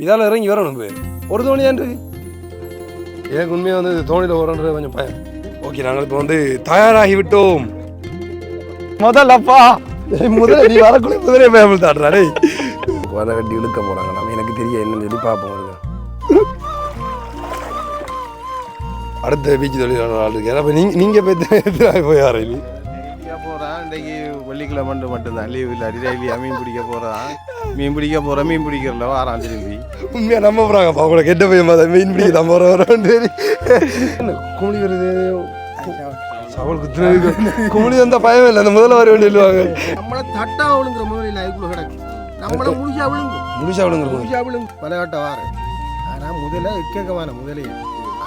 இதால் இறங்கி வரணும் போய் ஒரு தோணியான் எனக்கு உண்மையாக வந்து தோணியில் வரன்றது கொஞ்சம் பயம். ஓகே, நாங்கள் இப்போ வந்து தயாராகி விட்டோம். முதல்லப்பா முதல்ல நீ வரக்குள்ள முதலே பயமில் தாடுறாடே வர கட்டி இழுக்க போகிறாங்க. நம்ம எனக்கு தெரிய என்னன்னு சொல்லி பார்ப்போம். அடுத்த பீச் தொழிலாளர் ஆள் இருக்கு. அப்போ நீங்கள் போய் போய் ஆரம்பி போகிறான். இன்றைக்கு வெள்ளிக்கிழமை மட்டும்தான் லீவ் இல்லை. டெய்லியாக மீன் பிடிக்க போகிறான். மீன் பிடிக்க போகிறேன். மீன் பிடிக்கிறல வாரான் திரும்பி. உண்மையாக நம்ப போகிறாங்கப்பா உங்களை கெட்ட போய் மீன் பிடிக்க தான் போகிறோம். குமளி வருது அவள் குத்துறதுக்கு குமளி வந்தால் பயமே இல்லை. அந்த முதல்ல வர வேண்டியவாங்க நம்மளை தட்டா விழுங்குற முதலில் அதுக்குள்ள கிடக்கு. நம்மளை முழுசா விழுங்கும் விளையாட்ட வார. ஆனால் முதல்ல கேட்கவான முதலே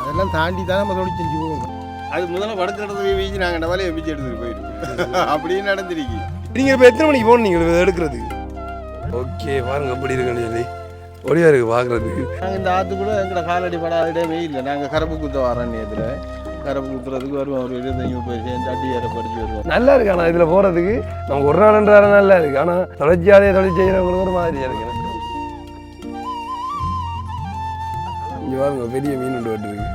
அதெல்லாம் தாண்டி தான் நம்ம தொழில் செஞ்சு போவோம். அது முதல்ல வடக்கு நடந்து வீச்சு நாங்கள் வலையை வீச்சு எடுத்துகிட்டு போயிருக்கு. அப்படின்னு நடந்துருக்கு. நீங்கள் இப்போ எத்தனை மணிக்கு போகணும் நீங்கள் எடுக்கிறது? ஓகே பாருங்க எப்படி இருக்குன்னு சொல்லி ஒடியா இருக்குது பார்க்குறதுக்கு. நாங்கள் இந்த ஆற்றுக்குள்ள எங்களோட காலடி படாதே இல்லை. நாங்கள் கரப்பு குத்த வரோம். நேரத்தில் கரப்பு குத்துறதுக்கு வருவோம். ஒரு 25-30 சேர்ந்து அடி ஏற படிச்சு வருவோம். நல்லா இருக்கு. ஆனால் இதில் போகிறதுக்கு நமக்கு ஒரு நாள் 2 வாரம் நல்லா இருக்குது. ஆனால் தொடர்ச்சியாலே தொழில் செய்கிறவங்களுக்கு ஒரு மாதிரியாக இருக்கு. இங்கே பாருங்க பெரிய மீன் ஒன்று வெட்டுருக்கு.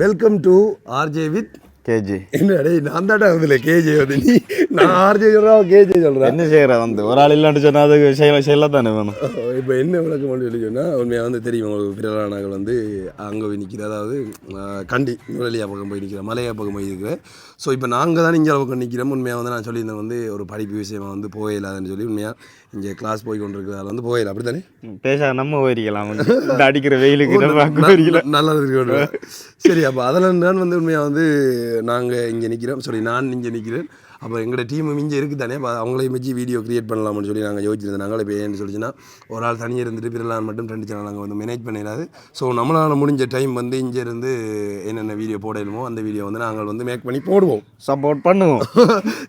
Welcome to RJ with KG. என்னடே நான் தாட்டா வந்து கேஜி வந்து நீ நான் ஆர்ஜே சொல்கிறேன் கேஜி சொல்கிறேன். என்ன செய்கிறேன் வந்து ஒரு ஆள் இல்லான்னு சொன்னால் அது செய்யலாம் தானே வேணும். இப்போ என்ன விளக்கம் பண்ணி சொல்லி சொன்னால் உண்மையாக வந்து தெரியும் உங்களுக்கு பிறலானாக்கள் வந்து அங்கே போய் நிற்கிற, அதாவது கண்டி நுழலியா பக்கம் போய் நிற்கிற, மலையா பக்கம் போய் இருக்கிறேன். ஸோ இப்போ நாங்கள் தான் இங்கே பக்கம் நிற்கிறோம். உண்மையாக வந்து நான் சொல்லியிருந்தேன் வந்து ஒரு படிப்பு விஷயமாக வந்து போயிடலாதுன்னு சொல்லி உண்மையாக இங்கே கிளாஸ் போய் கொண்டு இருக்கிறதால வந்து போயிடலாம். அப்படி தானே பேச நம்ம போயிருக்கலாம். இந்த அடிக்கிற வெயிலுக்கு நல்லா இருக்கு. சரி, அப்போ அதில் நான் வந்து உண்மையாக வந்து நாங்கள் இங்கே நிற்கிறோம். சாரி, நான் இங்கே நிற்கிறேன். அப்போ எங்களோட டீமும் இங்கே இருக்குது தானே. அப்போ அவங்களையும் வச்சு வீடியோ க்ரியேட் பண்ணலாம்னு சொல்லி நாங்கள் யோசிச்சிருந்தோம். நாங்கள் இப்போ ஏன்னு சொல்லிச்சுன்னா ஒரு ஆள் தனியாக இருந்துட்டு பிறலாம் மட்டும் 2 சேனல் நாங்கள் வந்து மேனேஜ் பண்ணிடாது. ஸோ நம்மளால் முடிஞ்ச டைம் வந்து இங்கே இருந்து என்னென்ன வீடியோ போடணுமோ அந்த வீடியோ வந்து நாங்கள் வந்து மேக் பண்ணி போடுவோம். சப்போர்ட் பண்ணுவோம்.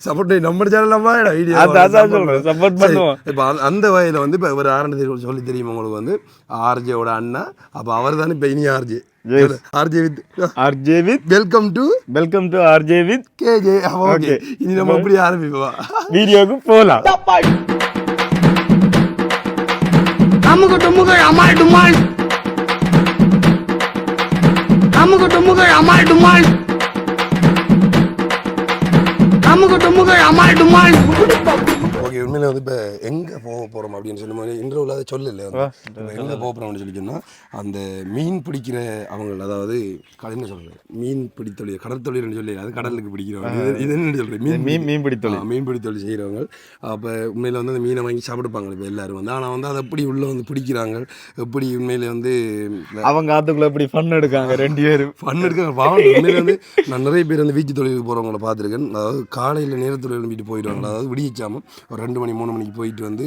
சப்போர்ட் நம்ம சேனல் வீடியோ சப்போர்ட் பண்ணுவோம். இப்போ அந்த வகையில் வந்து இப்போ ஒரு ஆரம்பத்தில் சொல்லி தெரியும் உங்களுக்கு வந்து ஆர்ஜேவோட அண்ணா. அப்போ அவர் தானே இப்போ இனி R J welcome to RJ with K J. Okay, இனி நம்ம எப்படி ஆரம்பிப்போம் வீடியோக்கு போலாம். அமுக டுமுக அமால் டுமால் அமுக டுமுக அமால் டுமால் அமுக டுமுக அமால் டுமால். ஓகே, உண்மையில வந்து இப்போ எங்கே போக போகிறோம் அப்படின்னு சொல்லி மாதிரி இன்டர்வியூவில் அதை சொல்லலை. எங்கே போக போகிறோம்னு சொல்லி சொன்னால் அந்த மீன் பிடிக்கிற அவங்க, அதாவது என்ன சொல்கிறது, மீன் பிடித்தொழில் கடற்தொழில்னு சொல்லி அது கடலுக்கு பிடிக்கிறவங்க. இது என்ன சொல்கிறேன், மீன் பிடித்தொழில் செய்கிறவங்க. அப்போ உண்மையில் வந்து அந்த மீனை வாங்கி சாப்பிடுப்பாங்க இப்போ எல்லோரும் வந்து. ஆனால் வந்து அதை எப்படி உள்ளே வந்து பிடிக்கிறாங்க, எப்படி உண்மையில வந்து அவங்க ஆற்றுக்குள்ளே எப்படி ஃபன் எடுக்காங்க, 2 பேரும் ஃபன் எடுக்காங்க. உண்மையில வந்து நான் நிறைய பேர் வந்து வீட்டு தொழிலுக்கு போகிறவங்கள பார்த்துருக்கேன். அதாவது காலையில் நேரத்தில் எழுப்பிட்டு போயிடுவாங்க. அதாவது விடியச்சாமல் ஒரு 2 மணி 3 மணிக்கு போயிட்டு வந்து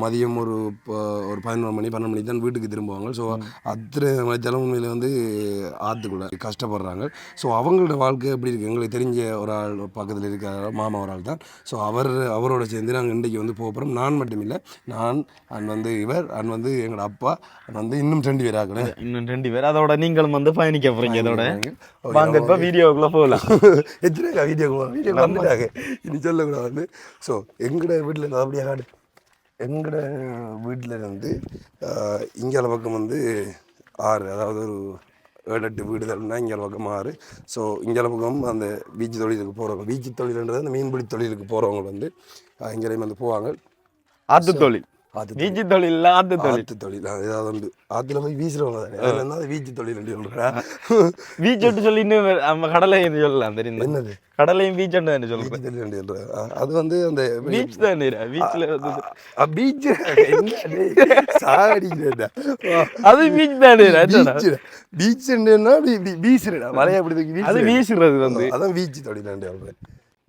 மதியம் ஒரு 11 மணி 12 மணிக்கு தான் வீட்டுக்கு திரும்புவாங்க. ஸோ அத்தனை தலைமுறையில் வந்து ஆற்றுக்குள்ள கஷ்டப்படுறாங்க. ஸோ அவங்களோட வாழ்க்கை எப்படி இருக்குது எங்களுக்கு தெரிஞ்ச ஒரு ஆள் பக்கத்தில் இருக்கிற மாமா ஒரு ஆள் தான். ஸோ அவரோட சேர்ந்து நாங்கள் இன்றைக்கி வந்து போகிறோம். நான் மட்டும் இல்லை, நான் வந்து இவர் வந்து எங்களோட அப்பா வந்து இன்னும் 2 பேர் ஆகணும். இன்னும் 2 பேர். அதோட நீங்களும் வந்து பயணிக்க போகிறீங்க. இதோட வாங்க இப்போ வீடியோக்குள்ளே போகலாம். எத்தனை வீடியோ வந்துட்டாங்க இனி சொல்லக்கூடாது வந்து. ஸோ எங்களோட வீட்டில் அப்படியே காடு, எங்களோட வீட்டில் வந்து இங்கே பக்கம் வந்து 6, அதாவது ஒரு 7-8 வீடுகள்னா இங்கே பக்கம் 6. ஸோ இங்கே பக்கம் அந்த பீச் தொழிலுக்கு போகிறவங்க, பீச் தொழில்ன்றது அந்த மீன்பிடி தொழிலுக்கு போகிறவங்க வந்து இங்கேயும் வந்து போவாங்க. ஆற்று தொழில், வீச்சு தொழில், ஆற்று தொழில் ஏதாவது உண்டு. ஆற்றுல போய் வீசுறவங்க தானே, அது வீச்சு தொழில் சொல்கிறேன். வீச்சு சொல்லி இன்னும் நம்ம கடலையும் சொல்லலாம். தெரியும் என்னது கடலையும் பீச்சுன்னு சொல்லுவேன். அது வந்து அந்த பீச் தான் பீச்சில் பீச் அது பீச் தான். பீச்சுன்னா வீசுறா வலைய அப்படி அது வீசுறது வந்து அதான் பீச் தொழில்.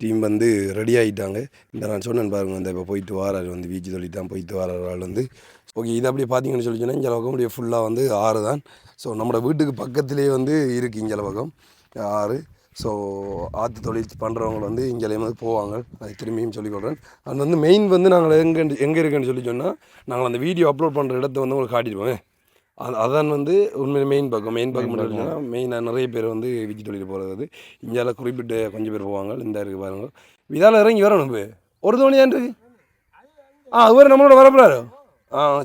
டீம் வந்து ரெடி ஆகிட்டாங்க. இந்த நான் சொன்னேன் பாருங்கள், அந்த இப்போ போயிட்டு வாராரு வந்து பீச் தொழில் தான் போயிட்டு வாராரு ஆள் வந்து. ஓகே, இது அப்படியே பார்த்தீங்கன்னு சொல்லி சொன்னால் இங்கே பக்கம் அப்படியே ஃபுல்லாக வந்து 6 தான். ஸோ நம்மளோட வீட்டுக்கு பக்கத்துலேயே வந்து இருக்குது இங்கே பக்கம் 6. ஸோ ஆற்று தொழில் பண்ணுறவங்க வந்து இங்கேயும் வந்து போவாங்க. அது திரும்பியும் சொல்லிக்கொள்கிறேன். அது வந்து மெயின் வந்து நாங்கள் எங்கே இருக்குன்னு சொல்லி சொன்னால் நாங்கள் அந்த வீடியோ அப்லோட் பண்ணுற இடத்த வந்து உங்களுக்கு காட்டிடுவோம். அதான் வந்து உண்மையில மெயின் பக்கம் மட்டும் மெயினாக நிறைய பேர் வந்து வீச்சு தொழில் போகிறது. இந்தியாவில் குறிப்பிட்ட கொஞ்சம் பேர் போவாங்க. இந்த இருக்குது பாருங்க, இதால் இறங்கி வரணும் போய் ஒரு தோணியான் இருக்கு. அது வேறு நம்மளோட வரப்படாரு.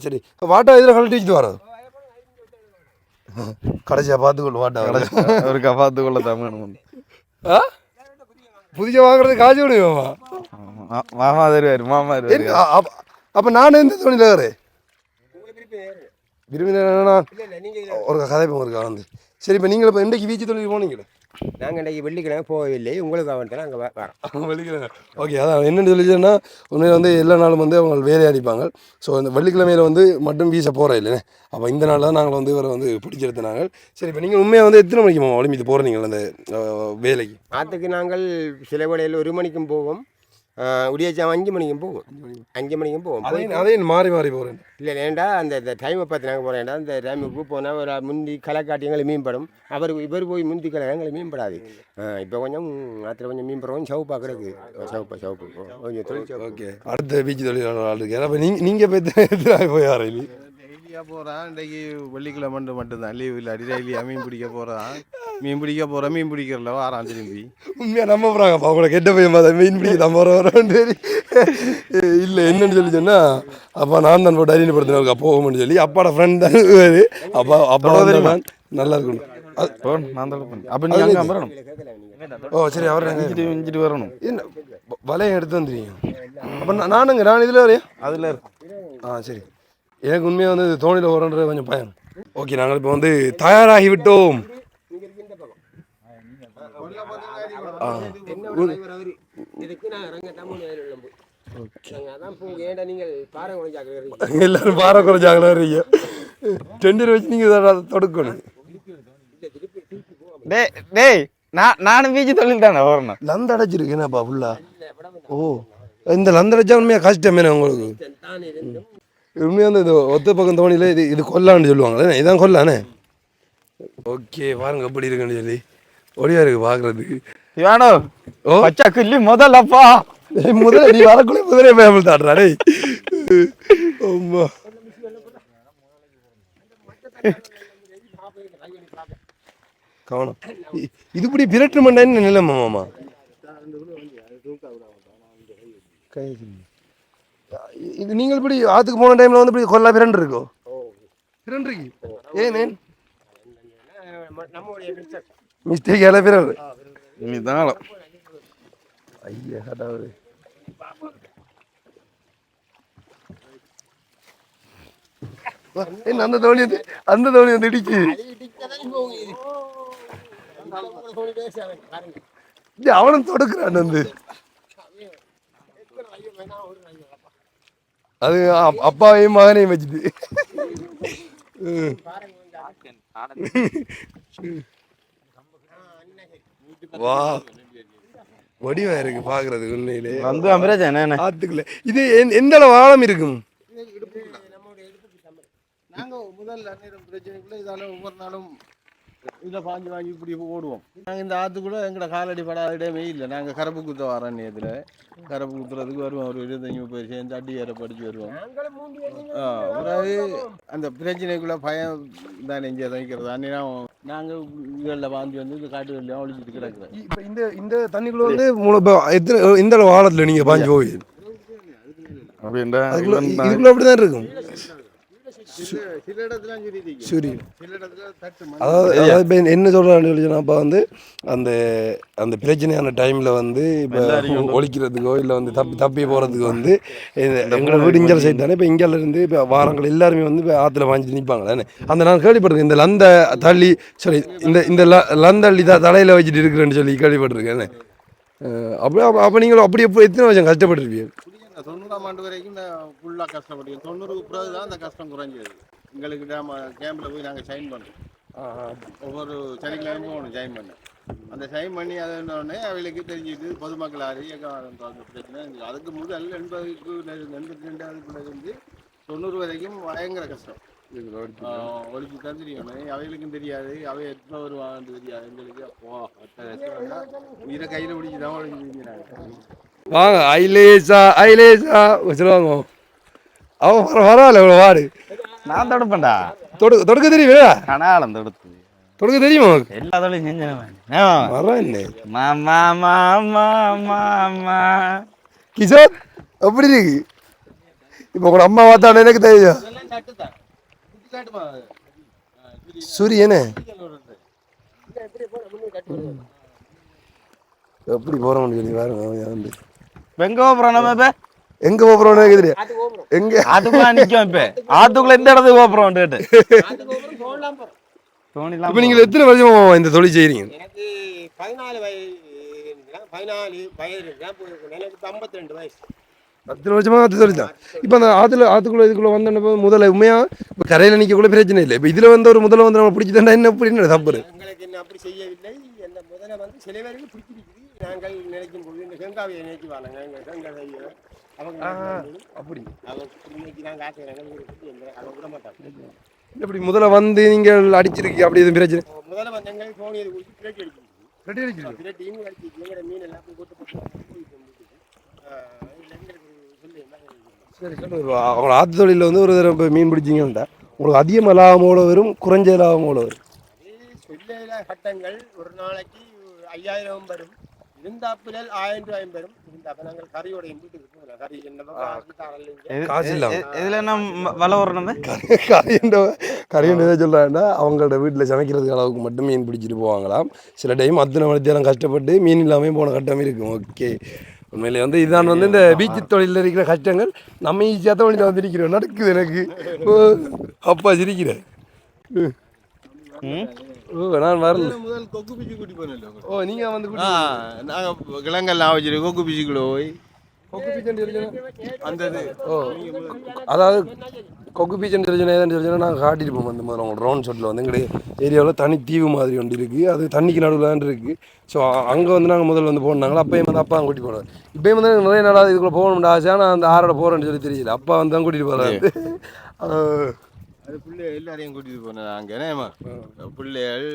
சரி, வாட்டா இதில் கழட்டி வச்சுட்டு வரோம். கடைசியாக பார்த்துக்கொள்ள மாட்டேன் அவருக்கு பார்த்து கொள்ள தமிழ் ஆ புதிய வாங்குறது காசு விடுவேம்மா மாமா தருவார் மாமா தருவார் அப்போ நானும் எந்த தோணியில் வரேன் விரும்பினா ஒரு கதை இருக்கா வந்து சரி இப்போ நீங்கள் இப்போ இன்றைக்கு வீச்சு தொழில் போனீங்களே நாங்கள் இன்றைக்கி வெள்ளிக்கிழமை போகவில்லை உங்களுக்கு வந்துட்டு நாங்கள் வரோம் வெள்ளிக்கிழமை ஓகே அதான் என்னென்னு சொல்லிச்சுன்னா உண்மையை வந்து எல்லா நாளும் வந்து அவங்க வேலையை அடிப்பாங்க ஸோ இந்த வெள்ளிக்கிழமையில் வந்து மட்டும் வீச போகிறோம் இல்லைண்ணே அப்போ இந்த நாள் தான் நாங்கள் வந்து இவரை வந்து பிடிச்செடுத்தினாங்க சரி இப்போ நீங்கள் உண்மையாக வந்து எத்தனை மணிக்கு ஒளிமித்து போகிறீங்களா அந்த வேலைக்கு ஆற்றுக்கு நாங்கள் சில வேளையில் 1 மணிக்கும் போவோம் உடியாச்சாம் 5 மணிக்கும் போவோம் 5 மணிக்கும் போவோம் அதையும் மாறி மாறி போகிறேன் இல்லை ஏண்டா அந்த டைமை பார்த்து நாங்கள் போகிறேன்டா அந்த டைமுக்கு போனால் ஒரு முந்தி களை காட்டி எங்களை மீன்படும் இவர் போய் முந்தி களை எங்களை மீன்படாது இப்போ கொஞ்சம் ஆற்றுல கொஞ்சம் மீன் படுவோம் சவுப்பாக கிடக்கு சவுப்பு கொஞ்சம் தொழில் ஓகே அடுத்த பீச் தொழிலாளர் ஆள் இருக்கு அப்போ நீங்கள் இப்போ போய் வரீங்க டெய்லியாக போகிறான் இன்றைக்கு வெள்ளிக்கிழமை மட்டும்தான் லீவ் இல்லை டெய்லியாக மீன் பிடிக்க போகிறான் மீன் பிடிக்கிறல வாரான் திரும்பி உண்மையாக நம்ப போகிறாங்கப்பா அவங்கள கெட்ட போய் மீன் பிடிக்க தான் போகிறோம் இல்லை என்னன்னு சொல்லி சொன்னால் அப்பா நான் தான் போட்டு அறிமுகப்படுத்தினவருக்கு போகும்னு சொல்லி அப்பாவோட ஃப்ரெண்ட் தான் அப்பா தான் நல்லா இருக்கணும் நான் தான் அப்போ நீ அங்கே வரணும் ஓ சரி அவர் இஞ்சிட்டு வரணும் என்ன வலையை எடுத்து வந்துடுவீங்க அப்போ நான் இதில் வரையா அதில் சரி எனக்கு உண்மையாக வந்து தோணியில் வரன்ற கொஞ்சம் பயம் ஓகே நாங்கள் இப்போ வந்து தயாராகி விட்டோம் எல்லாரும் பாறை குறைஞ்சாங்களா இருக்கீங்க டெண்டர் வச்சு நீங்கள் தொடுக்கணும் டேய் நானும் பீச்சு தொழில் தானே வரணும் லந்த அடைச்சிருக்கு என்னப்பா ஃபுல்லா ஓ இந்த லந்த அடைச்சா உண்மையாக கஷ்டமே உங்களுக்கு உண்மையாக வந்து இது ஒத்த பக்கம் தோணியில் இது கொல்லான்னு சொல்லுவாங்களே இதான் கொல்லானே ஓகே பாருங்க எப்படி இருக்குன்னு சொல்லி ஒடியா இருக்கு பார்க்குறதுக்கு வேணோ ஓ பச்சா கிள்ளி முதல்லப்பா முதல்ல நீ வரக்குள்ளே முதலே ஃபேமிலி தாடுறா டேய் அம்மா கவனம் இதுபடி பிரட்டு மண்டான்னு நிலைமை மாமா இது நீங்கள் இப்படி ஆற்றுக்கு போன டைமில் வந்து இப்படி கொல்லா பிரண்டு இருக்கோ பிரண்டு இருக்கு ஏன் மிஸ்டேக் எல்லாம் பிரண்டு இதுதான் ஐயா அதாவது என்ன அந்த தோணி வந்து இடிச்சு அவனும் தொடுக்கிறான் வந்து அது அப்பாவையும் மகனையும் வச்சுட்டு வா வடிவா இருக்கு பாக்குறதுக்கு உண்மையிலே வந்து அமிராஜ் ஆத்துக்குள்ள இது எந்த அளவு ஆழம் இருக்கும் நாங்கள் முதல் நேரம் பிரச்சனைக்குள்ள இதால ஒவ்வொரு நாளும் இதில் பாஞ்சு வாங்கி இப்படி ஓடுவோம் நாங்கள் இந்த ஆற்றுக்குள்ள எங்களோட காலடி படாத இடமே இல்லை நாங்கள் கரப்பு குத்த வரோம் நேரத்தில் கரப்பு குத்துறதுக்கு வருவோம் ஒரு 25-30 சேர்ந்து அடி ஏற படிச்சு வருவோம் பிறகு அந்த பிரச்சனைக்குள்ள பயம் தான் இங்கே வைக்கிறது அன்னையா நாங்கள் இதுகளில் பாஞ்சு வந்து இந்த காட்டுகளில் ஒழிச்சிட்டு கிடக்குறோம் இப்போ இந்த தண்ணிக்குள்ள வந்து எந்த அளவு ஆழத்தில் நீங்கள் பாஞ்சு போய் அப்படின்ற இதுக்குள்ள அப்படிதான் இருக்கும் சில இடத்துல சரி சில இடத்துல தட்டு அதாவது என்ன சொல்கிறான்னு சொல்லிச்சுன்னா அப்போ வந்து அந்த அந்த பிரச்சனையான டைமில் வந்து இப்போ ஒழிக்கிறதுக்கோ இல்லை வந்து தப்பி போகிறதுக்கு வந்து எங்களை வீடு இங்கே சைடு தானே இப்போ இங்கேருந்து இப்போ வாரங்கள் எல்லாருமே வந்து இப்போ ஆற்றுல வாங்கி நிற்பாங்க தானே அந்த நான் கேள்விப்பட்டிருக்கேன் இந்த லந்த தள்ளி சாரி இந்த லந்தள்ளி தலையில் வச்சுட்டு இருக்கிறேன்னு சொல்லி கேள்விப்பட்டிருக்கேன் அப்போ நீங்களும் அப்படி எப்போ எத்தனை வருஷம் கஷ்டப்பட்டுருப்பீங்க 90ஆம் ஆண்டு வரைக்கும் ஃபுல்லாக கஷ்டப்பட்டோம் 90க்கு பிறகு தான் அந்த கஷ்டம் குறைஞ்சது எங்களுக்கு கேம்பில் போய் நாங்கள் சைன் பண்ணோம் ஒவ்வொரு சனிக்கிழமை போகணும் சைன் பண்ண அந்த சைன் பண்ணி அது என்னோடனே அவளுக்கு தெரிஞ்சுட்டு பொதுமக்கள் அறியக்காரன் பிரச்சனை அதுக்கு முதல் 80க்கு 82 அதுக்குள்ள இருந்து 90 வரைக்கும் பயங்கர கஷ்டம் ஒழிச்சு தான் தெரியும் அவைகளுக்கும் தெரியாது அவை எத்தனை வருவாங்கன்னு தெரியாது எங்களுக்கு அப்போ உயிரை கையில் பிடிச்சி தான் ஒழிச்சு தெரிஞ்சுறாங்க வாங்க ஐலேசா சொல்லுவாங்க அவன் பரவாயில்ல இவ்வளோ வாடு நான் தடுப்பேன்டா தொடுக்க தெரியுமே கனாலம் தொடுக்க தெரியுமா எல்லா தொழிலும் செஞ்சேன் வரோம் என்ன மாமா மாமா மாமா கிஷோர் எப்படி இருக்கு இப்போ கூட அம்மா பார்த்தானே எனக்கு தெரியும் சூரியனே எப்படி போகிறோம்னு சொல்லி பாருங்க வந்து எங்க போறோம் நம்ம இப்ப எங்கே போகிறோம்னு தெரியும் எங்கே அதுக்குள்ள நிக்கும் இப்ப ஆத்துக்குள்ள எந்த இடத்துக்கு போறோம் கேட்டு தோணிலாம் இப்போ நீங்கள் எத்தனை வருஷம் இந்த தொழில் செய்கிறீங்க எனக்கு 14 வயது 14 வயது எனக்கு 52 வயசு 10 வருஷமாக அது தொழில் தான் இப்போ அந்த ஆற்றுக்குள்ளே இதுக்குள்ளே வந்தோன்னே முதல்ல உண்மையாக இப்போ கரையில் நிற்கக்குள்ள பிரச்சனை இல்லை இப்போ இதில் வந்து ஒரு முதல்ல வந்து நம்ம பிடிச்சிட்டா என்ன அப்படின்னு தப்பு எங்களுக்கு என்ன அப்படி செய்யவில்லை இந்த முதல்ல வந்து சில பேருக்கு பிடிச்சிருக்குது நாங்கள் நினைக்கும் போது இந்த செங்காவியை நினைச்சு வாங்க எங்கள் செங்கா செய்ய அவங்க அப்படி அவங்க இன்னைக்கு நாங்கள் ஆசைறாங்க அவங்க விட மாட்டாங்க எப்படி முதல்ல வந்து நீங்கள் அடிச்சிருக்கீங்க அப்படி எதுவும் பிரச்சனை முதல்ல வந்து எங்களுக்கு தோணியது குடிச்சு பிரேக் அடிச்சு ரெடி அடிச்சிருக்கீங்க பிரேட்டையும் அடிச்சு எங்களோட மீன் எல்லாம் போட்டு போட்டு சரி சொல்லுங்க அவங்க ஆற்று தொழிலில் வந்து ஒரு தடவை இப்போ மீன் பிடிச்சிங்கன்னா உங்களுக்கு அதிகமாக லாபமோட வரும் குறைஞ்ச லாபமோட வரும் சொல்ல கட்டங்கள் ஒரு நாளைக்கு 5000 வரும் இருந்தாப்புல 1000 ரூபாயும் வரும் இருந்தாப்ப நாங்கள் கறியோட வீட்டுக்கு இருக்கோம் கறி என்ன காசு இல்லாமல் இதுல என்ன வலை வரணும் கரையண்ட சொல்கிறாங்கன்னா அவங்களோட வீட்டில் சமைக்கிறதுக்கு அளவுக்கு மட்டும் மீன் பிடிச்சிட்டு போவாங்களாம் சில டைம் அத்தனை மணித்தேரம் கஷ்டப்பட்டு மீன் இல்லாமல் போன கட்டம் இருக்கும் ஓகே உண்மையிலே வந்து இதான் வந்து இந்த பீச்சு தொழிலில் இருக்கிற கஷ்டங்கள் நம்ம ஈஸியாக தான் வழியில் வந்துருக்கிறோம் நடக்குது எனக்கு அப்பா சிரிக்கிறேன் நான் வரல முதல் கொக்கு பிச்சு கூட்டி போனோம் ஓ நீங்கள் வந்து நாங்கள் கிழங்கெல்லாம் வச்சுட்டு கொக்கு பிச்சுக்குள்ள போய் கொக்கு பீச்சன் அந்த இது ஓ அதாவது கொக்கு பீச்சன் தெரிஞ்சோன்னா ஏதாவது தெரிஞ்சோன்னா நாங்கள் காட்டிட்டு போவோம் அந்த மாதிரி அவங்க ட்ரோன் ஷாட்டில் வந்து எங்களுடைய ஏரியாவில் தனி தீவு மாதிரி ஒன்று இருக்குது அது தண்ணிக்கு நடுவில் தான் இருக்குது ஸோ அங்கே வந்து நாங்கள் முதல்ல வந்து போனாங்களா அப்பையும் வந்து அப்பா அங்கே கூட்டிட்டு போனார் இப்போயும் வந்து நிறைய நாளாக இதுக்குள்ளே போகணும்னு ஆசை ஆனால் அந்த ஆரோட போகிறேன்னு சொல்லி தெரியல அப்பா வந்து தான் கூட்டிகிட்டு போகிறாரு அது பிள்ளைகள் எல்லாரையும் கூட்டிட்டு போனேன் அங்கேனேம்மா பிள்ளைகள்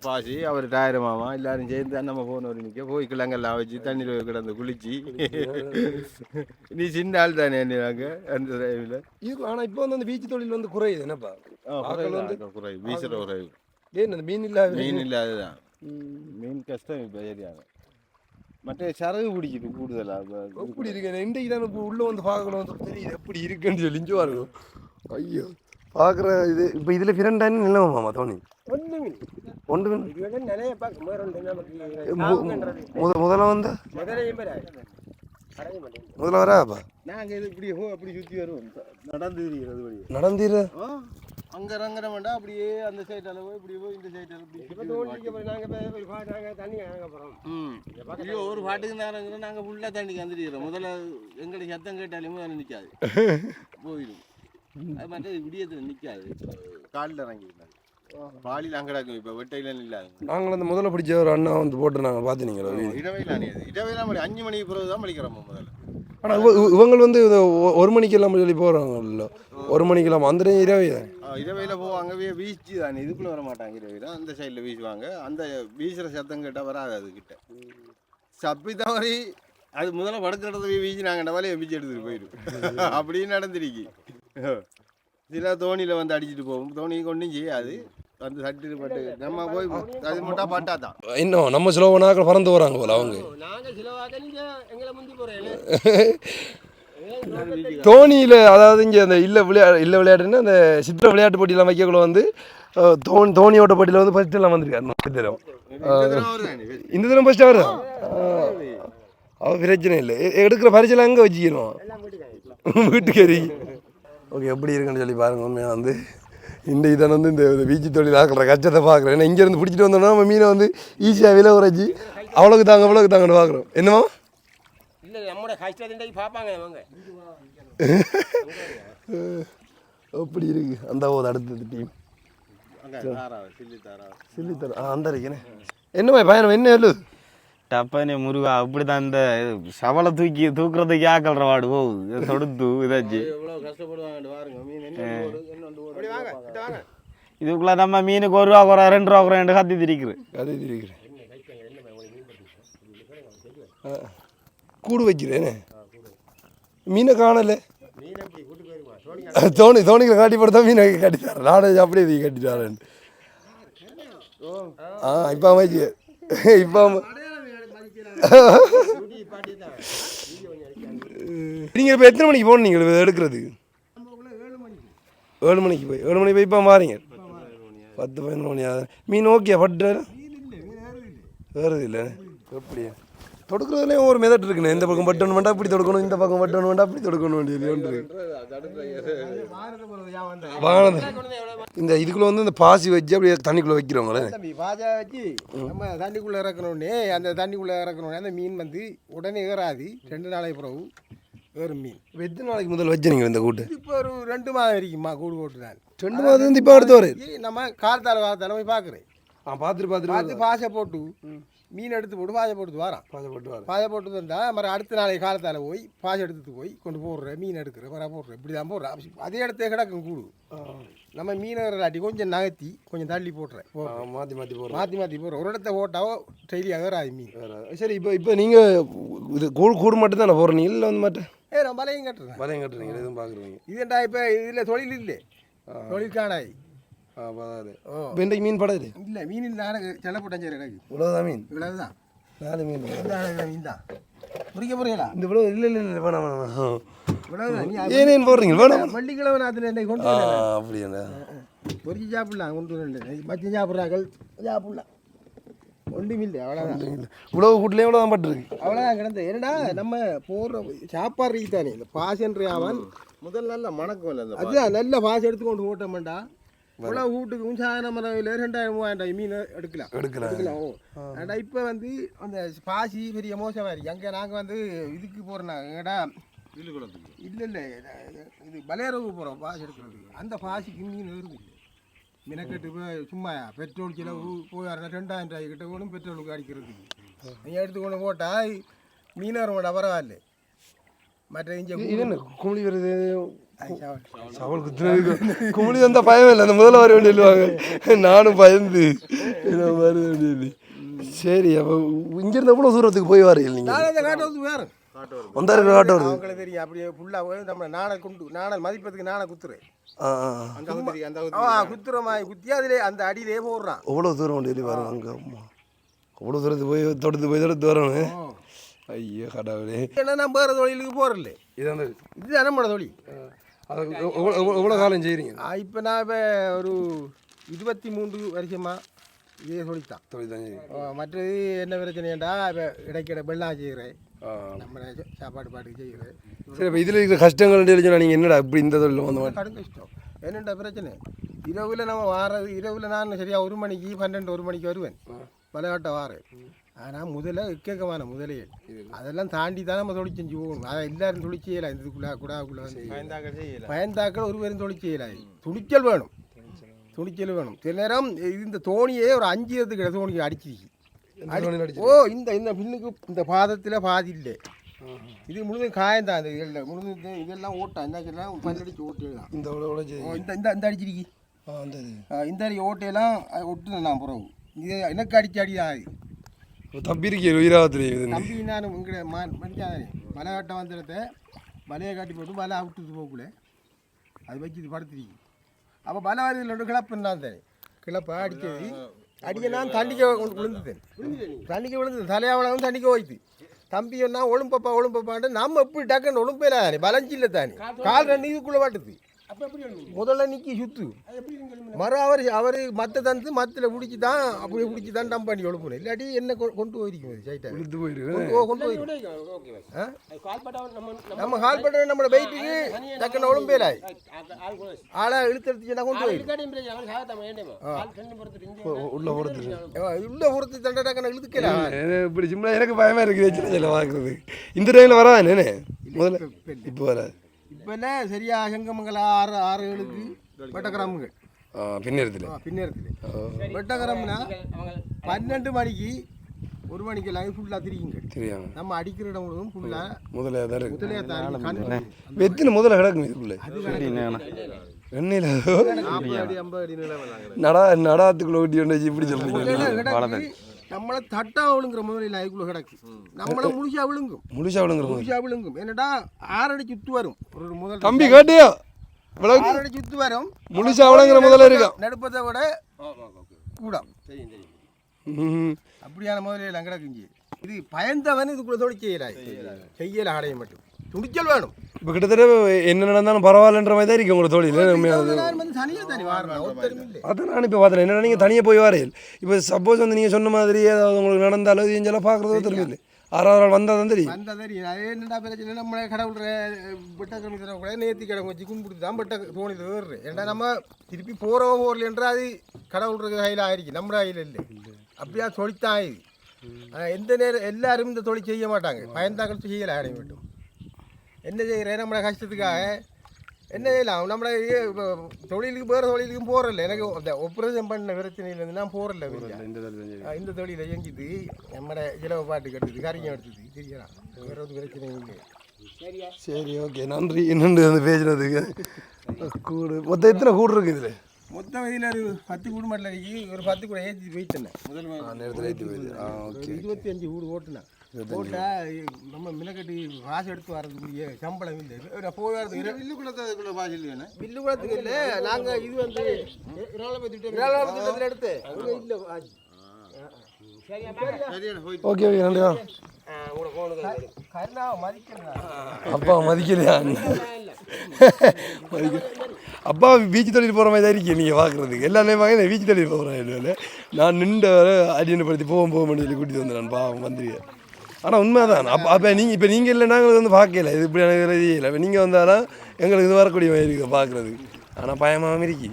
பாசி அவர் டயர் மாமா எல்லாரும் சேர்ந்து நம்ம போன ஒரு நிற்க போய் கிழங்கெல்லாம் வச்சு தண்ணியில் கிடந்து குளிச்சு நீ சின்ன ஆள் தானே நாங்கள் அந்த டைமில் இது ஆனால் இப்போ வந்து அந்த பீச் தொழில் வந்து குறையுது என்னப்பா குறை வீசுகிற குறைவு ஏன் அந்த மீன் இல்லாத மீன் இல்லாததான் மீன் கஷ்டம் இப்போ ஏரியாங்க மற்ற சரகு பிடிக்குது கூடுதலாக எப்படி இருக்கு இன்றைக்கு தான் இப்போ உள்ளே வந்து பார்க்கணும் வந்து தெரியுது எப்படி இருக்குன்னு சொல்லி இஞ்சுவா இருக்கும் ஐயோ பார்க்குற இது இப்போ இதில் ஃபிரண்டானு நிலமாமா தோனி ஒன்று மீன் நிறைய முதல்ல வந்து முதல்ல வராப்பா நாங்கள் இது இப்படி அப்படி சுற்றி வருவோம் நடந்து இருக்கிறது வழி நடந்துரு அங்கே இறங்குற வேண்டாம் அப்படியே அந்த சைட்டால் போய் இப்படி போய் இந்த சைட்டால் நாங்கள் தண்ணி இறங்க போகிறோம் ஐயோ ஒரு பாட்டுக்கு நேரம் நாங்கள் ஃபுல்லாக தண்ணிக்கு வந்துருக்கிறோம் முதல்ல எங்களுக்கு சத்தம் கேட்டாலுமே அதில் நிற்காது போயிடும் அது மட்டும் விடியத்தில் நிற்காது காலில் இறங்கிருந்தாங்க பாலியில் அங்கடாக்கும் இப்போ வெட்டையில இல்லாது நாங்கள் அந்த முதல்ல பிடிச்ச ஒரு அண்ணா வந்து போட்டு நாங்கள் பார்த்துனீங்களா இடவையிலானே இடவையெல்லாம் மணி 5 மணிக்கு பிறகு தான் படிக்கிறோம் முதல்ல ஆனால் இவங்க வந்து ஒரு மணிக்கு எல்லாம் சொல்லி போகிறாங்கல்ல ஒரு மணிக்கு எல்லாம் அந்த இரவே இரவையில் போவாங்க வீச்சு தானே இதுக்குள்ளே வர மாட்டாங்க இரவையில் அந்த சைடில் வீசுவாங்க அந்த வீசுகிற சத்தம் கேட்டால் வராது அதுக்கிட்ட சப்பி தவறி அது முதல்ல படுக்கிறத வீசி நாங்கள் டவாலே வீச்சு எடுத்துகிட்டு போயிடும் அப்படின்னு நடந்துருக்கு சில தோணியில் வந்து அடிச்சுட்டு போவோம் தோணி கொண்டும் செய்யாது வந்து சட்டு பட்டு நம்ம போய் அது மட்டும் பட்டா தான் இன்னும் நம்ம சிலோவனாக்கள் பறந்து வராங்க போல அவங்க தோணியில் அதாவது இங்கே அந்த இல்லை விளையாட்டுன்னா அந்த சித்திர விளையாட்டு போட்டியெல்லாம் வைக்கக்குள்ள வந்து தோணியோட்ட போட்டியில் வந்து ஃபர்ஸ்ட் எல்லாம் வந்திருக்காரு இந்த தினம் ஃபர்ஸ்ட் அவர் தான் அவர் பிரச்சனை இல்லை எடுக்கிற பரிசெல்லாம் அங்கே வச்சுக்கிறோம் வீட்டுக்கறி ஓகே எப்படி இருக்குன்னு சொல்லி பாருங்க உண்மையாக வந்து இந்த இதை வந்து இந்த பீச்சு தொழில் ஆக்கிற கஷ்டத்தை பார்க்குறேன் ஏன்னா இங்கேருந்து பிடிச்சிட்டு வந்தோம்னா நம்ம மீனை வந்து ஈஸியாக விலை குறைச்சி அவ்வளோக்கு தாங்கன்னு பார்க்குறோம் என்னவா இல்லை நம்மளோட கஷ்டத்தை பார்ப்பாங்க அவங்க எப்படி இருக்கு அந்த போது அடுத்தது டீம் சில்லித்தர அந்த இருக்கேனே என்னம்மா பயணம் என்ன எழுது டப்பானே முருகா அப்படிதான் இந்த சவலை தூக்குறதுக்கு ஆக்கல்ற வாடு போகுது தொடுத்து இதாச்சு இதுக்குள்ள நம்ம மீனுக்கு 1 ரூபா குறை 2 ரூபா குறை கத்தி திரிக்கிறேன் கூடு வைக்கிறேனே மீனை காணலை தோணிகளை காட்டி போட்டு தான் மீனை கட்டித்தாரேன் நானே அப்படியே கட்டித்தாரேன் இப்போ அமைச்சு இப்போ நீங்கள் இப்போ எத்தனை மணிக்கு போகணும் நீங்கள் எடுக்கிறது 7 மணிக்கு போய் இப்போ மாறிங்க 10-11 மணி ஆகுது. மீன் ஓகே பட்டு வேறு இல்லை எப்படியா தொடுக்கிறதுலேயும் ஒரு மெதட் இருக்குண்ணே. இந்த பக்கம் பட்டணும் வேண்டாம் இப்படி தொடுக்கணும், இந்த பக்கம் பட்டணும் வேண்டாம் அப்படி தொடுக்கணும் வேண்டியது வாங்கினது. இந்த இதுக்குள்ளே வந்து இந்த பாசி வச்சு அப்படியே தண்ணிக்குள்ளே வைக்கிறவங்களே பாஜா வச்சு நம்ம தண்ணிக்குள்ளே இறக்கணுன்னே அந்த தண்ணிக்குள்ளே இறக்கணுன்னே அந்த மீன் வந்து உடனே ஏறாது. 2 நாளைக்கு பிறகு ஏறும் மீன். எத்தனை நாளைக்கு முதல் வச்சுருங்க இந்த கூட்டு? இப்போ ஒரு 2 மாதம் இருக்குமா கூடு போட்டு தான். 2 மாதம் வந்து இப்போ அடுத்து வரும். நம்ம காலத்தால போய் பார்க்குறேன். பார்த்து பாசை போட்டு மீன் எடுத்து போட்டு பாசை போட்டு வரான். பாசை போட்டு வந்தால் மறு அடுத்த நாளைக்கு காலத்தால் போய் பாசை எடுத்துட்டு போய் கொண்டு போடுறேன். மீன் எடுக்கிற மரம் போடுறேன். இப்படி தான் போடுறேன். அதே இடத்துல கிடக்கும் கூடு. நம்ம மீனவர்களாட்டி கொஞ்சம் நகர்த்தி கொஞ்சம் தள்ளி போட்டுறேன். மாற்றி போடுறேன். ஒரு இடத்த போட்டாவோ டெய்லி அகராது மீன். சரி இப்போ நீங்கள் இது கூடு மட்டும் தான் போடுறீங்க இல்லை வந்து மாட்டேன்? நான் வலையும் கட்டுறேன். எதுவும் பார்க்குறீங்க? இதுண்டா இப்போ இதில் தொழில் இல்லை. தொழில் காணாது. இன்றைக்கு மீன் படாது இல்லை. மீன் இல்லை. செல்லப்பட்டம் சரி எனக்கு இவ்வளோதான் மீன். இவ்வளவுதான் 4 மீன் மீன் தான். முறிக்க போறீங்களா? இந்த இவ்வளோ இல்லை வேணாம் இவ்வளவுதான். நீ ஏன் போடுறீங்க வேணாம்? வெள்ளிக்கிழமை நேரத்தில் என்னை கொண்டு அப்படியா பொறிச்சு சாப்பிடலாம். கொண்டு மச்சி சாப்பிட்றாக்கள் சாப்பிடலாம். ஒன்றும் இல்லை. அவ்வளோதான். உழவு கூட்டிலே எவ்வளோ தான் பட்டுருக்கு. அவ்வளோதான் கிடந்தது. என்னடா நம்ம போடுற சாப்பாடு தானே இந்த பாசன்று அவன் முதல் நல்ல மணக்கம் இல்லை. அதுதான் நல்ல பாசம் எடுத்துக்கொண்டு ஓட்டமாண்டா. உழவு வீட்டுக்கு சாயன மரவில் 2000-3000 மீன் எடுக்கலாம். ஆனால் இப்போ வந்து அந்த பாசி பெரிய மோசமாக இருக்கு. அங்கே நாங்கள் வந்து இதுக்கு போகிறோம். எங்கடா இல்லை இது பலேரவுக்கு போகிறோம் பாசி எடுக்கிறதுக்கு. அந்த பாசிக்கு மீன் வருது. மினக்கட்டு இப்போ சும்மா பெட்ரோல் செலவு போய் 2000 ரூபாய் கிட்ட போகணும் பெட்ரோலுக்கு அடிக்கிறதுக்கு. நீங்கள் எடுத்துக்கொண்டு போட்டால் மீனவரோட பரவாயில்ல. மற்ற இங்கே குமிழி வருது. சவல் குத்துனதுக்கு குமிழி வந்தால் பயமே இல்லை. அந்த முதல்ல வர வேண்டியவாங்க. நானும் பயந்து வர வேண்டியது. சரி அப்போ இங்கேருந்து எவ்வளோ தூரத்துக்கு போய் வரீங்க நீங்கள்? காட்டுறதுக்கு வேறு காட்டு வருது. அவங்களுக்கு தெரியும். அப்படியே ஃபுல்லாக நம்ம நாணல் மதிப்பதுக்கு நாணை குத்துறேன். குத்துற மாதிரி குத்தி அதிலே அந்த அடியிலே போடுறான். எவ்வளோ தூரம் வேண்டியது வரும் அங்கே? அவ்வளோ தூரத்துக்கு போய் தொடுத்து வரணும். ஐயோ கடவுளே. ஏன்னா நான் வேறு தொழிலுக்கு போகிறதில்ல. இதுதான் நம்மளோட தொழில். எவ்வளோ காலம் செய்கிறீங்க? இப்போ நான் இப்போ ஒரு 23 வருஷமாக இதே தொழில் தான் செய்கிறேன். மற்றது என்ன பிரச்சனைண்டா இப்போ இடைக்கிட வெள்ளம் செய்கிறேன். நம்ம சாப்பாடு பாட்டுக்கு செய்கிறேன். சரி இப்போ இதில் இருக்கிற கஷ்டங்கள் நீங்கள் என்னடா இப்படி இந்த தொழில் வந்து கடும் கஷ்டம். என்னென்ன பிரச்சனை இரவில் நம்ம வாரது இரவில் நான் சரியாக 1 மணிக்கு 12-1 மணிக்கு வருவேன். விளையாட்ட வாரேன். ஆனால் முதல்ல இக்கேக்கமான முதலே அதெல்லாம் தாண்டி தான் நம்ம தொழில் செஞ்சு போகணும். அதை எல்லாரும் தொழில் செய்யலாம். இதுக்குள்ளே வந்து பயந்தாக்கள் ஒரு பேரும் தொழில் செய்யலாம். துணிச்சல் வேணும். சில நேரம் இந்த தோணியே ஒரு 5 இடத்துக்கு தோணி அடிச்சிருக்கு. இந்த பின்னுக்கு இந்த பாதத்தில் பாதி இல்லை. இது முழுதும் காயந்தான். அந்த இதெல்லாம் முழுது இதெல்லாம் ஓட்டம் என்ன பல்லடிச்சு ஓட்டையெல்லாம் இந்த அடிச்சிருக்கு. இந்த ஓட்டையெல்லாம் ஒட்டுனேன் நான் பிறகு. இது எனக்கு அடிச்சு ஆகுது. தம்பி உயிராக தம்பி நான் உங்களை மடிக்காதானே வலை வந்துடுறத வலையை காட்டி போட்டு வலை அவுட்டுட்டு போகக்குள்ள அது வச்சு இது படுத்துருக்கு. அப்போ வலை வருதில் கிளப்புன்னு தானே கிளப்ப அடிக்கிறது அடிக்க நான் தண்ணிக்க விழுந்துட்டேன். தலையாவளம் தண்ணிக்க போய்த்து. தம்பி ஒன்றா ஒழும்பப்பான்ட்டு நம்ம எப்படி டக்குன்னு ஒழும்பையில தானே பலஞ்சில்லை தானே கால் 2 இதுக்குள்ளே பாட்டுது. முதல்ல நிற்கி சுற்று மறு அவர் மற்ற தந்து மத்தில் பிடிச்சி தான் அப்படியே பிடிச்சி தான் டம்ப் பண்ணி ஒழுப்பணும். இல்லாட்டி என்ன கொண்டு போயிருக்கும் சைட்டை கொண்டு போயிடும். நம்ம கால் பட்ட நம்மளோட வெயிட்டுக்கு டக்குன்னு ஒழும்பேல ஆளா இழுத்துச்சுன்னா கொண்டு போயிடும். உள்ள பொறுத்து தண்டை டக்குன்னு இழுத்துக்கலாம். இப்படி சிம்பிளா எனக்கு பயமா இருக்குது பார்க்குறது. இந்த டைமில் வராது என்ன முதல்ல இப்போ வராது. இப்போ சரியா செங்கமங்கல 6-7க்கு வெட்டக்கிராமுங்க பின்னேரத்தில் வெட்டக்கிராம்னா 12 மணிக்கு 1 மணிக்கு எல்லாம் ஃபுல்லாக திரியுங்க. நம்ம அடிக்கிற இடம் முழுவதும் ஃபுல்லாக முதலே எத்தனை முதல்ல கிடக்குங்க இதுக்குள்ளே? எண்ணெயில் 40 அடி நடாத்துக்குள்ள ஓட்டி ஒன்று இப்படி சொல்றீங்க. நம்மளை தட்டா விழுங்குற முதலில் அதுக்குள்ள கிடக்கு. நம்மளை முழுசா விழுங்கும். என்னடா 6 அடி சுத்து வரும். ஒரு முதல் தம்பி கேட்டியா 6 அடி சுத்து வரும். முழுசா விழுங்குற முதல்ல இருக்கா நடுப்பத்தை விட கூட அப்படியான முதலில் கிடக்குங்க. இது பயந்தவன் இதுக்குள்ள தொழில் செய்யல ஆடைய மட்டும் துணிச்சல் வேணும். இப்போ கிட்டத்தட்ட என்ன நடந்தாலும் பரவாயில்லன்ற மாதிரி தான் இருக்கு உங்களோட தொழில். அதான் நான் இப்போ பார்த்தேன். என்னென்னா நீங்கள் தனியாக போய் வரையில் இப்போ சப்போஸ் வந்து நீங்கள் சொன்ன மாதிரி ஏதாவது உங்களுக்கு நடந்தாலும் இது எங்கெல்லாம் பார்க்குறதோ தெரியும். ஆறாவது நாள் வந்தால் தான் தெரியும். என்னடா பிரச்சனை நம்மளே கடவுள் பெட்ட கிழமை கூட நேர்த்தி கிழமை வச்சு கும்பிட்டு தான் பெட்ட தோணிது ஏறுறேன். ஏன்னா நம்ம திருப்பி போகிறவங்க போகல என்றால் அது கடவுள் கையில் ஆயிருக்கு, நம்ம கையில் இல்லை. அப்படியா தொழித்தான் ஆயுது. எந்த நேரம் எல்லாரும் இந்த தொழில் செய்ய மாட்டாங்க, பயந்தாக்கள் செய்யலை ஆடைய மட்டும். என்ன செய்கிறேன் நம்மளை கஷ்டத்துக்காக என்ன செய்யலாம். நம்மளை தொழிலுக்கு வேறு தொழிலுக்கும் போகிறதில்ல. எனக்கு அந்த ஆப்ரேஷன் பண்ண பிரச்சனையிலேருந்து நான் போகிறதில்ல. இந்த தொழிலை செஞ்சுட்டு நம்மளை இலவ பாட்டு கட்டுது கறிங்க எடுத்துது தெரியலாம். வேறு ஒரு பிரச்சனையும் இல்லை. சரி ஓகே நன்றி. என்னென்று வந்து பேசுகிறதுக்கு கூடு மொத்தம் எத்தனை கூடு இருக்குது இதில்? மொத்தம் இதில் ஒரு 10 கூடு மட்டும் இருக்கு. ஒரு 10 கூட ஏற்றி போயிட்டேன் முதல் நேரத்தில் ஏற்றி போயிடுது. ஓகே 25 கூடு ஓட்டுனேன். போட்டால் நம்ம மினக்கட்டி காசு எடுத்து வர்றதுக்குரிய சம்பளம் இல்லை. போய் வரது வில்லுக்குளத்துக்குள்ள பாசி இல்லையா? வில்லுக்குளத்துக்கு இல்லை. நாங்கள் இது வந்து திட்டத்தில் எடுத்து இல்லை. ஓகே ஓகே நன்றி. அப்பா மதிக்கலையா? அப்பா பீச் தொழில் போகிற மாதிரி தான் இருக்கீங்க நீங்கள் பார்க்குறதுக்கு. எல்லா நேரமாக பீச் தொழில் போகிறேன். இல்லை நான் நின்று வர அடியப்படுத்தி போக சொல்லி கூட்டிகிட்டு வந்தேன். நான் பாவம் வந்துடுவேன். ஆனால் உண்மை தான். அப்போ நீங்கள் இல்லைன்னா எங்களுக்கு வந்து பார்க்கல. இது இப்படி எனக்கு இல்லை. இப்போ நீங்கள் வந்தாலும் எங்களுக்கு இது வரக்கூடிய மாதிரி இருக்குது பார்க்குறதுக்கு. ஆனால் பயமாகவும் இருக்கி.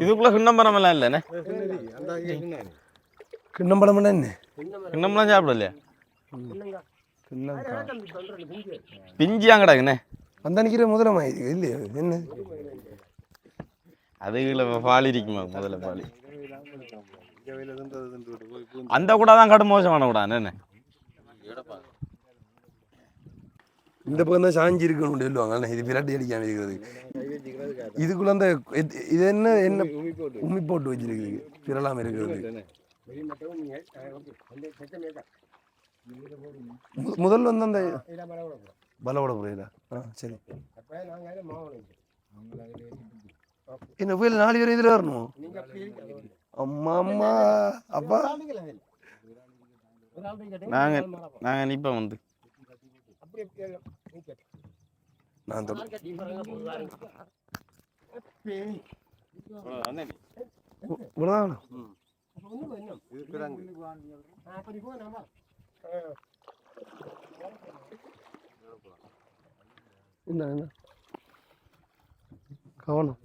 இதுக்குள்ளே கிண்ணம்பரம் எல்லாம் இல்லைண்ணே? கிண்ணம்பரம்னா என்ன? கிண்ணம்பரம் சாப்பிடலையா? பிஞ்சி அங்கடாங்கண்ணே அந்த நிற்கிற முதலமா இது இல்லையா? என்ன அதுல பால் இருக்குமா? முதல்ல பால் அந்த கூட தான் கடும் மோசமான கூட என்ன இந்த பக்கம் தான் சாஞ்சி இருக்கணும் சொல்லுவாங்க. இது விரட்டி அடிக்காம இருக்கிறது. இதுக்குள்ள அந்த இது என்ன என்ன உமி போட்டு வச்சிருக்குது பிறலாம இருக்கிறது. முதல்ல வந்து அந்த பலவோட புரியல. சரி என்ன புயல் 4 பேர் இதில் வரணும். அம்மா அம்மா அப்பா நாங்கள் நிற்போம் வந்து நான் இவ்வளோதான். என்ன கவனம்.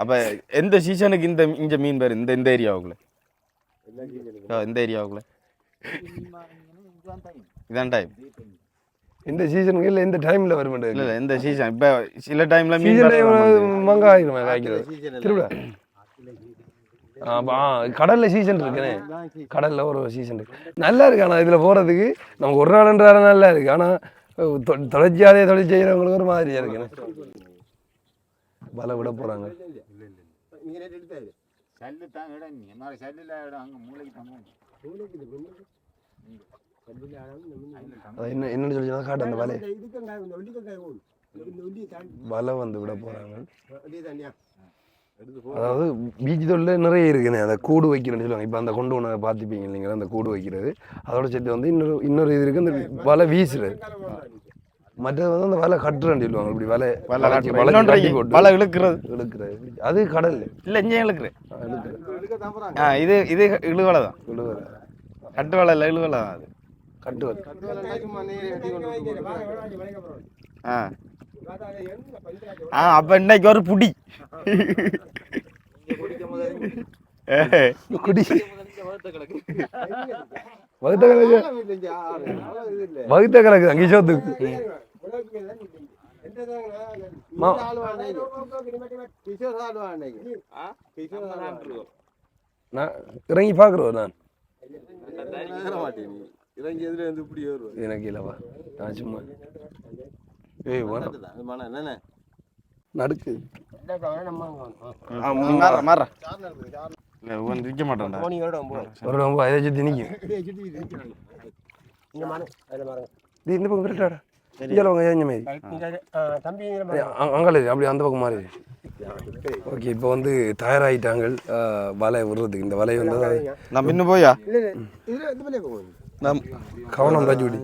அப்போ எந்த சீசனுக்கு இந்த மீன் பேர் இந்த ஏரியாவுக்குள்ள இந்த ஏரியாவுக்குள்ள இதான் டைம்? இந்த சீசனுக்கு இல்லை இந்த டைமில் வர மாட்டேன். இல்லை இந்த சீசன் இப்போ சில டைமில் மங்காயிரும் காய்க்கிறது திருவிழா. கடலில் சீசன் இருக்குண்ணே. கடலில் ஒரு சீசன் இருக்கு நல்லா இருக்கு. ஆனால் இதில் போகிறதுக்கு நமக்கு ஒரு நாள்ன்ற நல்லா இருக்குது. ஆனால் தொடர்ச்சியாதே தொழில் செய்கிறவங்களுக்கு ஒரு மாதிரியாக இருக்குண்ணே. பல விட போகிறாங்க. என்ன என்னன்னு சொல்லி காட்டு அந்த வலை வலை வந்து விட போகிறாங்க. அதாவது பீச் தொழில் நிறைய இருக்குண்ணே. அதை கூடு வைக்கிறேன்னு சொல்லுவாங்க. இப்போ அந்த கொண்டு ஒன்று பார்த்துப்பீங்க இல்லைங்களா, அந்த கூடு வைக்கிறது. அதோட சேர்த்து வந்து இன்னொரு இது இருக்குது, அந்த வலை வீசுறது. மற்றது வந்து அந்த வலை கட்டுறேன்னு சொல்லுவாங்க. இப்படி வலை இழுக்கிறது அது கடல் இல்லை இங்கே இழுக்கிறேன். இது இது இழுவலை தான். இழுவலை கட்டு வலை இல்லை, இழுவலை தான். அது கட்டு வலை. அப்போ இன்னைக்கு ஒரு புடி குடி வகுத்த கிழக்கு அங்கே சோத்துக்கு நான் இறங்கி பார்க்குறோம். நான் எனக்கு இல்லைவா, நான் சும்மா நடுக்கு விற்க மாட்டோம்டா. அதை சுற்றி நிற்கும். இந்த பக்கம் விரட்டாடா இங்கே வாங்க ஏஞ்ச மாதிரி தம்பி அங்கே அப்படி அந்த பக்கம் மாறி. ஓகே இப்போ வந்து தயாராகிட்டாங்க வலை விடுறதுக்கு. இந்த வலை வந்து நம்ம இன்னும் போயா கவனம் ராஜி விடி.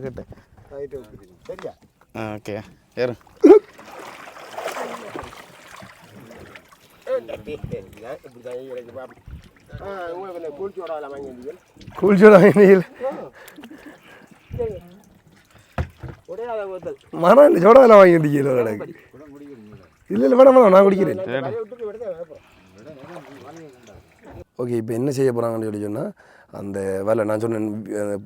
ஓகே ஏறு. கூழ்ச்சோட மரம் இல்லை சோடாவில் வாங்கி வந்திருக்கீங்க எனக்கு. இல்லை இல்லை வேணாம் வேணாம் நான் குடிக்கிறேன். ஓகே இப்போ என்ன செய்ய போகிறாங்கன்னு சொல்லி சொன்னால் அந்த வலை நான் சொன்னேன்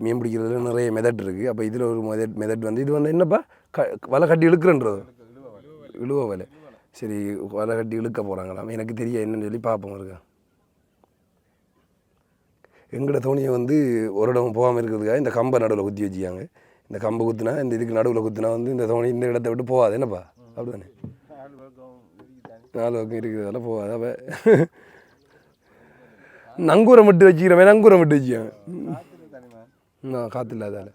மீன் பிடிக்கிறதுல நிறைய மெதட் இருக்குது. அப்போ இதில் ஒரு மெதட் வந்து இது வந்து என்னப்பா வலை கட்டி இழுக்கிறன்றது இழுவ வலை. சரி வலை கட்டி இழுக்க போகிறாங்களாம். எனக்கு தெரிய என்னன்னு சொல்லி பார்ப்போம் இருக்கா. எங்களோட தோணியை வந்து ஒரு இடம் போகாமல் இருக்கிறதுக்காக இந்த கம்பை நடுவில் குத்தி வச்சுக்காங்க. இந்த கம்பை குத்துனா இந்த இதுக்கு நடுவில் குத்துனா வந்து இந்த தோணி இந்த இடத்த விட்டு போகாது என்னப்பா அப்படி தானே. 4 பக்கம் இருக்கிறதால போகாது. அப்போ நங்கூரம் விட்டு வச்சுக்கிறவன் நங்கூரம் விட்டு வச்சுக்காங்க. காற்று இல்லாதால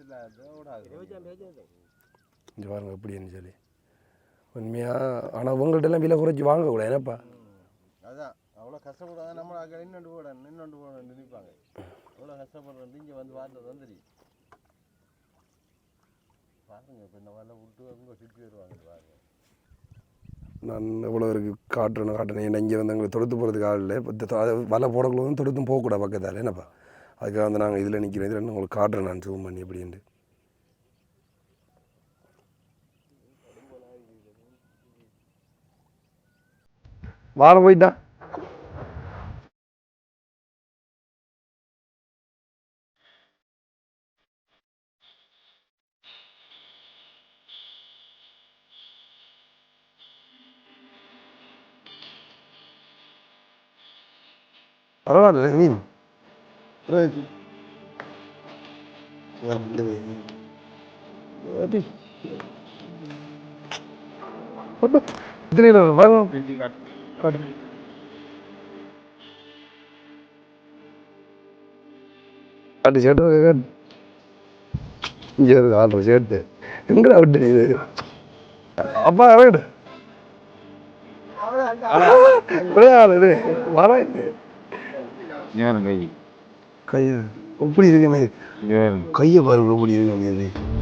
இங்கே பாருங்க எப்படின்னு சொல்லி உண்மையாக. ஆனால் உங்கள்கிட்ட எல்லாம் விலை குறைச்சி வாங்கக்கூடாது என்னப்பா. அதான் அவ்வளோ கஷ்டப்படுறாங்க. நம்ம இன்னொன்று போட நினைப்பாங்க. அவ்வளோ கஷ்டப்படுறது இங்கே வந்து வாழ்ந்தது வந்து தெரியும். பாருங்க இப்போ இந்த மாதிரிலாம் விட்டு அவங்க சுற்றி வருவாங்க பாருங்க. நான் எவ்வளோ இருக்குது காட்டுறேன். ஏன்னா இங்கே வந்து எங்களுக்கு தொடுத்து போகிறதுக்கு ஆள் இல்லை. இப்போ வலை போடக்குள்ள வந்து தொடுத்தும் போகக்கூடாது பக்கத்தால் என்னப்பா. அதுக்காக வந்து நாங்கள் இதில் நிற்கிறோம். இதில் உங்களுக்கு காட்டுறேன் நான் ஜூம் பண்ணி எப்படின்ட்டு. வாழை போயிட்டான். பரவாயில்ல மீன் காட்டு சேட்டு இங்கே ஆடுற சேட்டு எங்கடா விட்டு இது அப்பா இறங்கிடு விளையாடு வரேன். கை கை எப்படி இருக்குமே கையை பாருங்க எப்படி இருக்கு.